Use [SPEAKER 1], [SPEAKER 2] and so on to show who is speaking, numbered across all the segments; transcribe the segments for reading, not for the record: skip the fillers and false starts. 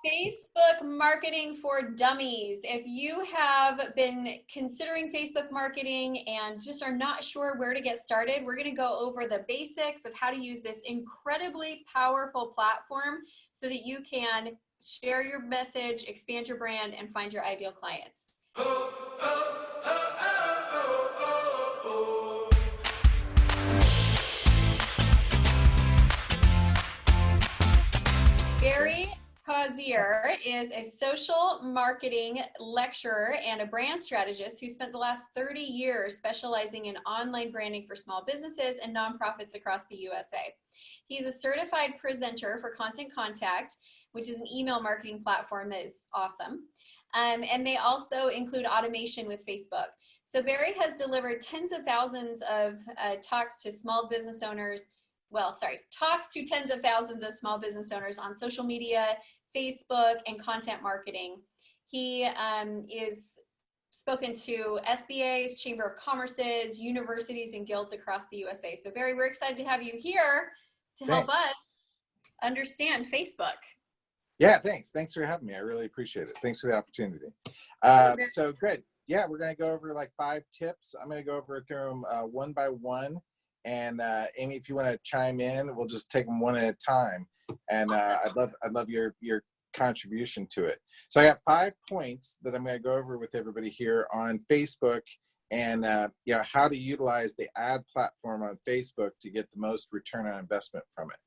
[SPEAKER 1] Facebook marketing for dummies. If you have been considering Facebook marketing and just are not sure where to get started, we're going to go over the basics of how to use this incredibly powerful platform so that you can share your message, expand your brand, and find your ideal clients. Gary Coziahr is a social marketing lecturer and a brand strategist who spent the last 30 years specializing in online branding for small businesses and nonprofits across the USA. He's a certified presenter for Constant Contact, which is an email marketing platform that is awesome. And they also include automation with Facebook. So Barry has delivered tens of thousands of talks to small business owners. Talks to tens of thousands of small business owners on social media, Facebook, and content marketing. He is spoken to SBAs, Chamber of Commerce's, universities, and guilds across the USA. So Barry, we're excited to have you here to help us understand Facebook.
[SPEAKER 2] Yeah, thanks. Thanks for having me. I really appreciate it. Thanks for the opportunity. So good. Yeah, we're going to go over like 5 tips. I'm going to go over through them one by one. And Amy, if you want to chime in, we'll just take them one at a time. And I'd love your contribution to it. So I got 5 points that I'm going to go over with everybody here on Facebook, and how to utilize the ad platform on Facebook to get the most return on investment from it.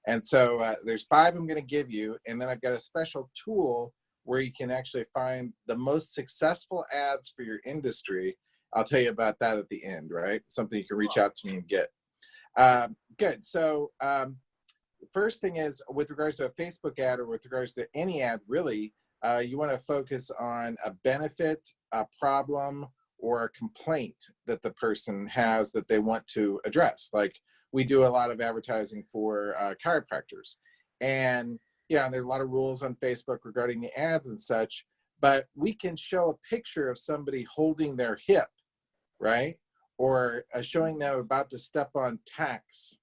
[SPEAKER 2] And so there's 5 I'm going to give you, and then I've got a special tool where you can actually find the most successful ads for your industry. I'll tell you about that at the end, right? Something you can reach out to me and get. Good. So first thing is, with regards to a Facebook ad or with regards to any ad, really, you want to focus on a benefit, a problem, or a complaint that the person has that they want to address. Like, we do a lot of advertising for chiropractors. And, there's a lot of rules on Facebook regarding the ads and such, but we can show a picture of somebody holding their hip, right? Or showing them about to step on tacks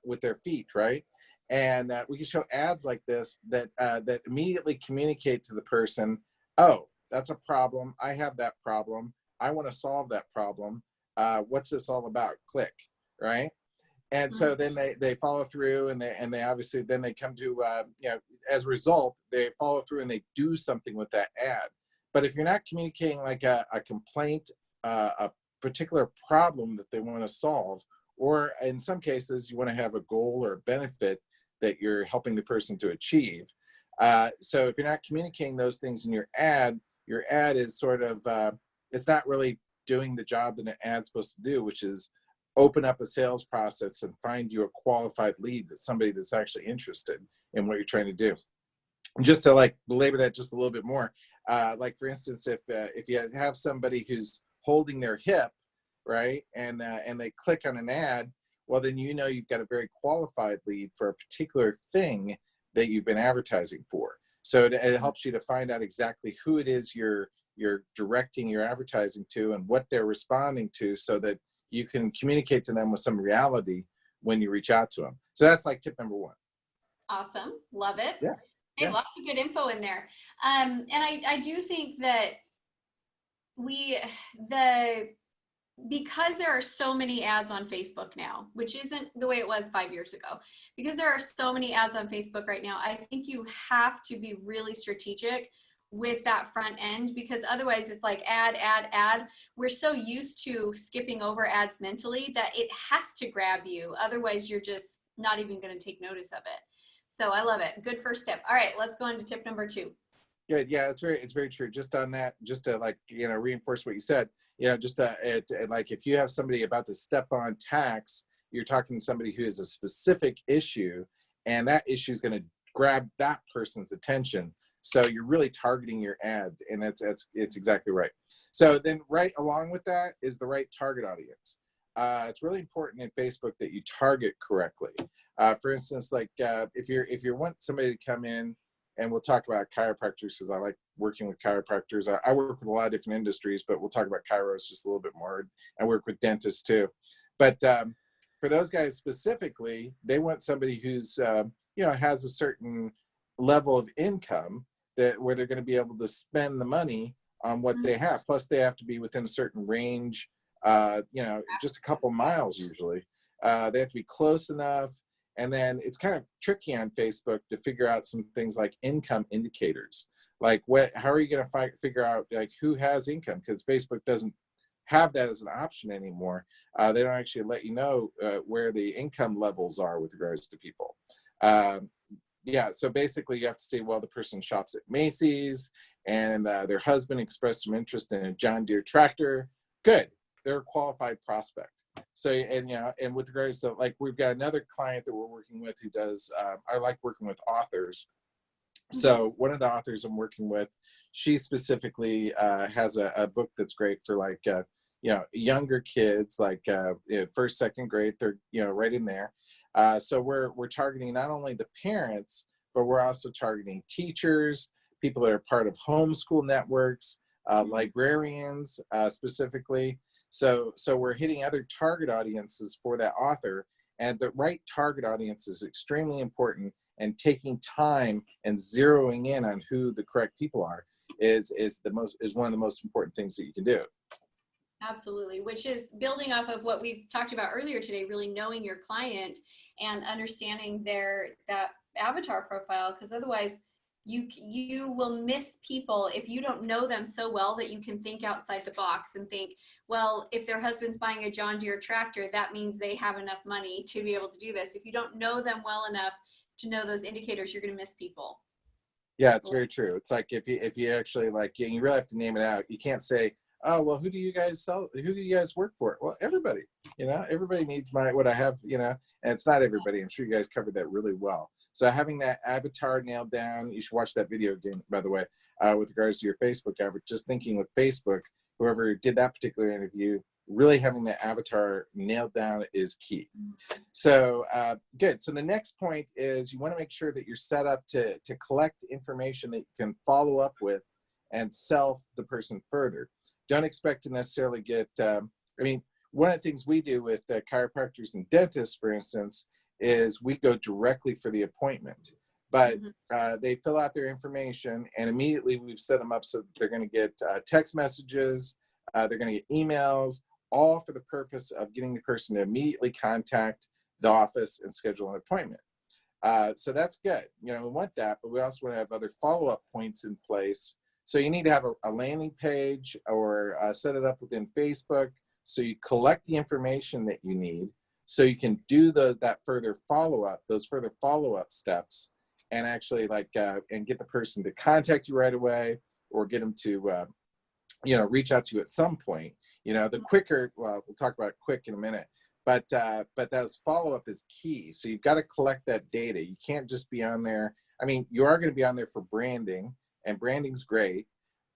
[SPEAKER 2] with their feet, right? And we can show ads like this that immediately communicate to the person, oh, that's a problem. I have that problem. I want to solve that problem. What's this all about? Click, right? And so then they follow through, and they obviously then they come to as a result, they follow through and they do something with that ad. But if you're not communicating like a complaint, a particular problem that they want to solve, or in some cases you want to have a goal or a benefit that you're helping the person to achieve. So if you're not communicating those things in your ad is sort of, it's not really doing the job that an ad's supposed to do, which is open up a sales process and find you a qualified lead, that's somebody that's actually interested in what you're trying to do. And just to like belabor that just a little bit more, like for instance, if you have somebody who's holding their hip, right, and they click on an ad, well, then you've got a very qualified lead for a particular thing that you've been advertising for. So it helps you to find out exactly who it is you're directing your advertising to and what they're responding to, so that you can communicate to them with some reality when you reach out to them. So that's like tip number 1.
[SPEAKER 1] Awesome. Love it.
[SPEAKER 2] Yeah.
[SPEAKER 1] Hey, lots of good info in there. And I do think that because there are so many ads on Facebook now, which isn't the way it was 5 years ago, because there are so many ads on Facebook right now, I think you have to be really strategic with that front end, because otherwise it's like ad. We're so used to skipping over ads mentally that it has to grab you. Otherwise you're just not even going to take notice of it. So I love it. Good first tip. All right, let's go on to tip number 2.
[SPEAKER 2] Good. Yeah, it's very true. Just on that, just to like, reinforce what you said, like if you have somebody about to step on tacks, you're talking to somebody who has a specific issue, and that issue is going to grab that person's attention. So you're really targeting your ad, and it's exactly right. So then right along with that is the right target audience. It's really important in Facebook that you target correctly. For instance, like if you want somebody to come in, and we'll talk about chiropractors because I like working with chiropractors. I work with a lot of different industries, but we'll talk about chiros just a little bit more. I work with dentists too. But for those guys specifically, they want somebody who's, has a certain level of income that where they're going to be able to spend the money on what they have. Plus, they have to be within a certain range, you know, just a couple miles usually. They have to be close enough. And then it's kind of tricky on Facebook to figure out some things like income indicators. Like how are you going to figure out like who has income? Because Facebook doesn't have that as an option anymore. They don't actually let you know where the income levels are with regards to people. Yeah, so basically you have to say, well, the person shops at Macy's and their husband expressed some interest in a John Deere tractor. Good, they're a qualified prospect. So, and you know, and with regards to like, we've got another client that we're working with who does, I like working with authors. So one of the authors I'm working with, she specifically has a book that's great for like, you know, younger kids, like first, second grade, third, you know, right in there. So we're targeting not only the parents, but we're also targeting teachers, people that are part of homeschool networks, librarians specifically. So we're hitting other target audiences for that author, and the right target audience is extremely important. And taking time and zeroing in on who the correct people are is one of the most important things that you can do.
[SPEAKER 1] Absolutely, which is building off of what we've talked about earlier today, really knowing your client and understanding that avatar profile, because otherwise you will miss people if you don't know them so well that you can think outside the box and think, well, if their husband's buying a John Deere tractor, that means they have enough money to be able to do this. If you don't know them well enough to know those indicators, you're going to miss people.
[SPEAKER 2] Yeah, it's very true. It's like if you actually like, you really have to name it out. You can't say, oh, well, who do you guys sell? Who do you guys work for? Well, everybody, you know, everybody needs what I have, you know, and it's not everybody. I'm sure you guys covered that really well. So having that avatar nailed down, you should watch that video again, by the way, with regards to your Facebook average. Just thinking with Facebook, whoever did that particular interview, really having the avatar nailed down is key. So good. So the next point is you want to make sure that you're set up to collect information that you can follow up with and sell the person further. Don't expect to necessarily get, I mean, one of the things we do with chiropractors and dentists, for instance, is we go directly for the appointment. But they fill out their information and immediately we've set them up so that they're going to get text messages, they're going to get emails, all for the purpose of getting the person to immediately contact the office and schedule an appointment. So that's good. You know, we want that, but we also want to have other follow-up points in place. So you need to have a landing page or set it up within Facebook so you collect the information that you need so you can do that further follow-up, those further follow-up steps, and actually like, and get the person to contact you right away or get them to, you know, reach out to you at some point. You know, the quicker, well, we'll talk about quick in a minute, but that follow-up is key. So you've got to collect that data. You can't just be on there. I mean, you are going to be on there for branding, and branding's great,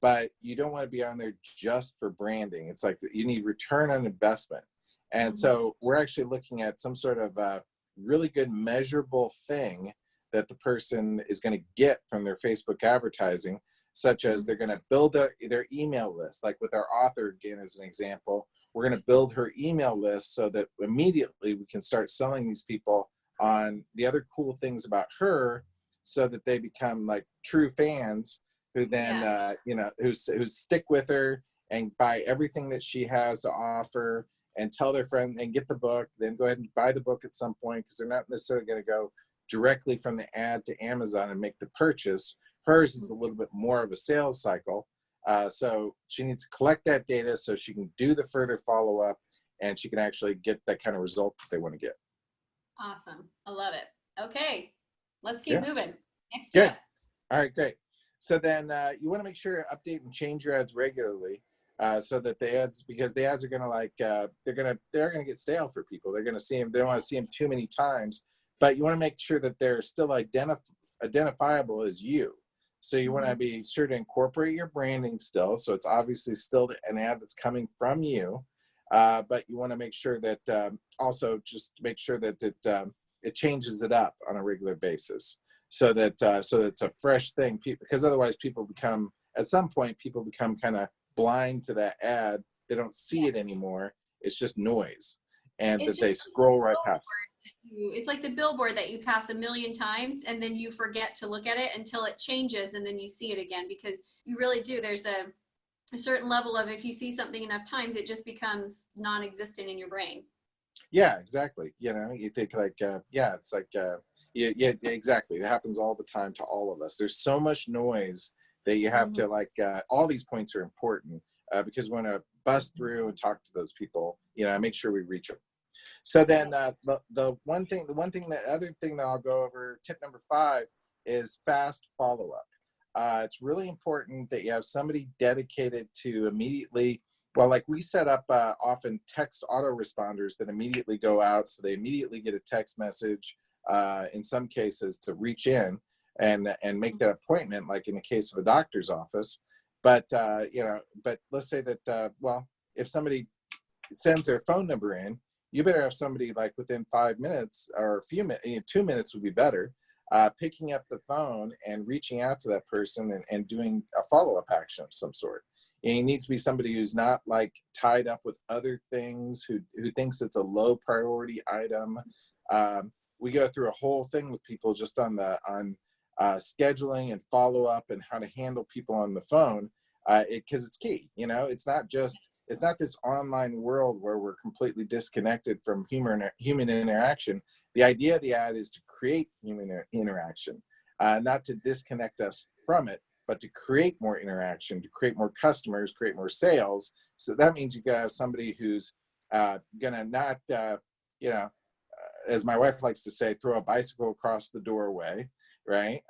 [SPEAKER 2] but you don't want to be on there just for branding. It's like you need return on investment. And so we're actually looking at some sort of really good measurable thing that the person is going to get from their Facebook advertising, such as they're going to build their email list. Like with our author, again, as an example, we're going to build her email list so that immediately we can start selling these people on the other cool things about her so that they become like true fans who then, you know, who stick with her and buy everything that she has to offer and tell their friend and get the book, then go ahead and buy the book at some point because they're not necessarily going to go directly from the ad to Amazon and make the purchase. Hers is a little bit more of a sales cycle. So she needs to collect that data so she can do the further follow-up and she can actually get that kind of result that they want to get.
[SPEAKER 1] Awesome. I love it. Okay, let's keep moving. Next
[SPEAKER 2] Good.
[SPEAKER 1] tip.
[SPEAKER 2] All right, great. So then you want to make sure to update and change your ads regularly so that the ads, because the ads are going to like, they're going to get stale for people. They're going to see them. They don't want to see them too many times, but you want to make sure that they're still identifiable as you. So you want to be sure to incorporate your branding still. So it's obviously still an ad that's coming from you, but you want to make sure that also just make sure that it changes it up on a regular basis so that it's a fresh thing. Because otherwise people become, at some point, people become kind of blind to that ad. They don't see it anymore. It's just noise, and that they scroll right past.
[SPEAKER 1] It's like the billboard that you pass a million times and then you forget to look at it until it changes and then you see it again, because you really do. There's a certain level of, if you see something enough times, it just becomes non-existent in your brain.
[SPEAKER 2] Yeah, exactly. You know, you think like, yeah, it's like, yeah, exactly. It happens all the time to all of us. There's so much noise that you have to like, all these points are important because we want to bust through and talk to those people, you know, make sure we reach them. So then the other thing that I'll go over, tip number 5 is fast follow-up. It's really important that you have somebody dedicated to immediately, well, like we set up often text autoresponders that immediately go out, so they immediately get a text message in some cases to reach in and make that appointment, like in the case of a doctor's office. But you know, but let's say that well, if somebody sends their phone number in, you better have somebody like within 5 minutes or a few minutes, 2 minutes would be better, picking up the phone and reaching out to that person and doing a follow-up action of some sort. And it needs to be somebody who's not like tied up with other things, who thinks it's a low priority item. We go through a whole thing with people just on scheduling and follow-up and how to handle people on the phone, because it's key. You know, it's not this online world where we're completely disconnected from human interaction. The idea of the ad is to create human interaction, not to disconnect us from it, but to create more interaction, to create more customers, create more sales. So that means you gotta have somebody who's gonna not, you know, as my wife likes to say, throw a bicycle across the doorway, right?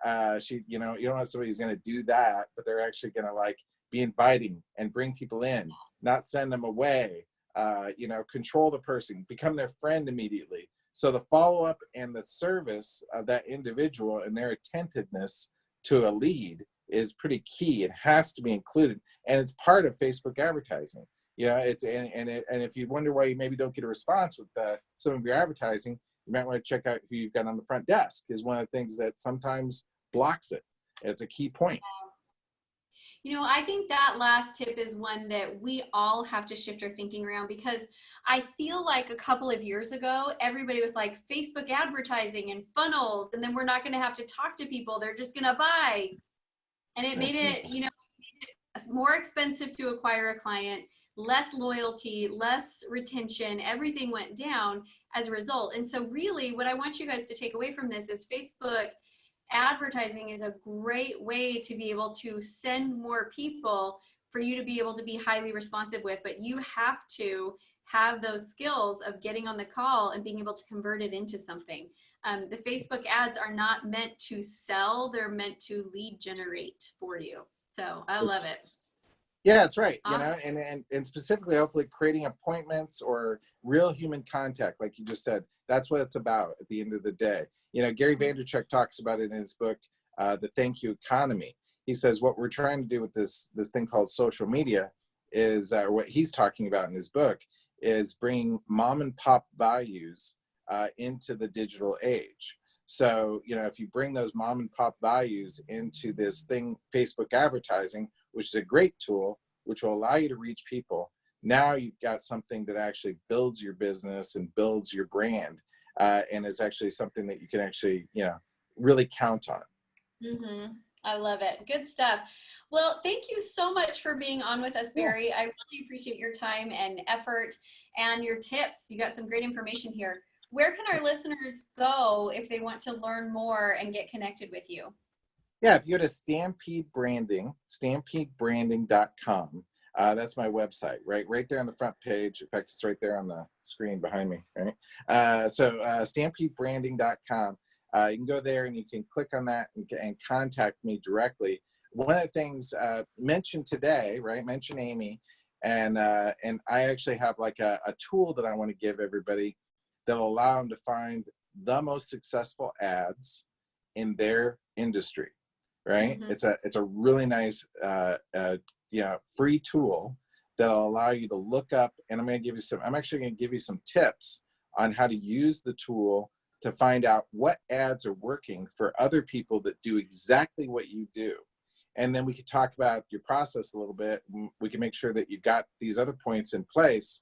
[SPEAKER 2] You know, you don't have somebody who's gonna do that, but they're actually gonna like be inviting and bring people in, not send them away, you know, control the person, become their friend immediately. So the follow-up and the service of that individual and their attentiveness to a lead is pretty key. It has to be included, and it's part of Facebook advertising. You know, it's and if you wonder why you maybe don't get a response with some of your advertising, you might want to check out who you've got on the front desk. Is one of the things that sometimes blocks it. It's a key point.
[SPEAKER 1] You know, I think that last tip is one that we all have to shift our thinking around, because I feel like a couple of years ago, everybody was like Facebook advertising and funnels, and then we're not going to have to talk to people. They're just going to buy. And it made it, you know, more expensive to acquire a client, less loyalty, less retention, everything went down as a result. And so really what I want you guys to take away from this is Facebook advertising is a great way to be able to send more people for you to be able to be highly responsive with, but you have to have those skills of getting on the call and being able to convert it into something. The Facebook ads are not meant to sell, they're meant to lead generate for you. So I love it.
[SPEAKER 2] Yeah, that's right.
[SPEAKER 1] Awesome.
[SPEAKER 2] You know, and specifically, hopefully, creating appointments or real human contact, like you just said. That's what it's about at the end of the day. You know, Gary Vaynerchuk talks about it in his book, The Thank You Economy. He says what we're trying to do with this thing called social media is, what he's talking about in his book, is bring mom and pop values into the digital age. So, you know, if you bring those mom and pop values into this thing, Facebook advertising, which is a great tool, which will allow you to reach people, now you've got something that actually builds your business and builds your brand, and is actually something that you can actually, you know, really count on.
[SPEAKER 1] Mm-hmm. I love it. Good stuff. Well, thank you so much for being on with us, Barry. I really appreciate your time and effort and your tips. You got some great information here. Where can our listeners go if they want to learn more and get connected with you?
[SPEAKER 2] Yeah, if you go to stampedebranding.com, that's my website, right there on the front page. In fact, it's right there on the screen behind me, right? So stampedebranding.com. You can go there and you can click on that and contact me directly. One of the things mentioned today, right? Mention Amy, and I actually have like a tool that I want to give everybody that'll allow them to find the most successful ads in their industry. Right?
[SPEAKER 1] Mm-hmm.
[SPEAKER 2] It's a really nice you know, free tool that'll allow you to look up, and I'm actually going to give you some tips on how to use the tool to find out what ads are working for other people that do exactly what you do. And then we could talk about your process a little bit. We can make sure that you've got these other points in place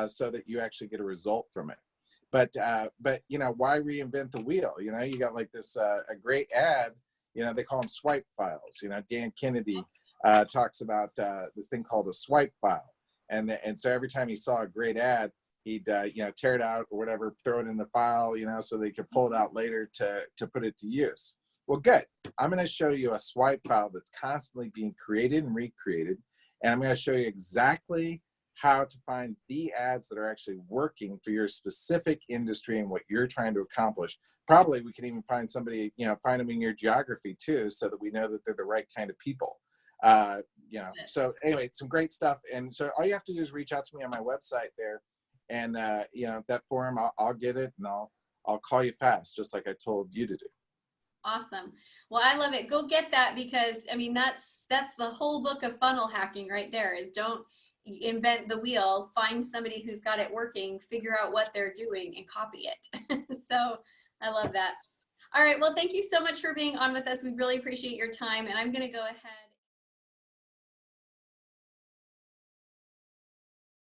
[SPEAKER 2] so that you actually get a result from it. But you know, why reinvent the wheel? You know, you got like this a great ad. You know, they call them swipe files. You know, Dan Kennedy talks about this thing called a swipe file, and so every time he saw a great ad, he'd you know, tear it out or whatever, throw it in the file, you know, so they could pull it out later to put it to use. Well, good. I'm going to show you a swipe file that's constantly being created and recreated, and I'm going to show you exactly how to find the ads that are actually working for your specific industry and what you're trying to accomplish. Probably we can even find somebody, you know, find them in your geography too, so that we know that they're the right kind of people. You know, so anyway, some great stuff. And so all you have to do is reach out to me on my website there, and you know, that form, I'll get it, and I'll call you fast, just like I told you to do.
[SPEAKER 1] Awesome. Well, I love it. Go get that, because I mean, that's the whole book of funnel hacking right there, is don't invent the wheel, find somebody who's got it working, figure out what they're doing and copy it. So I love that. All right. Well, thank you so much for being on with us. We really appreciate your time, and I'm going to go ahead.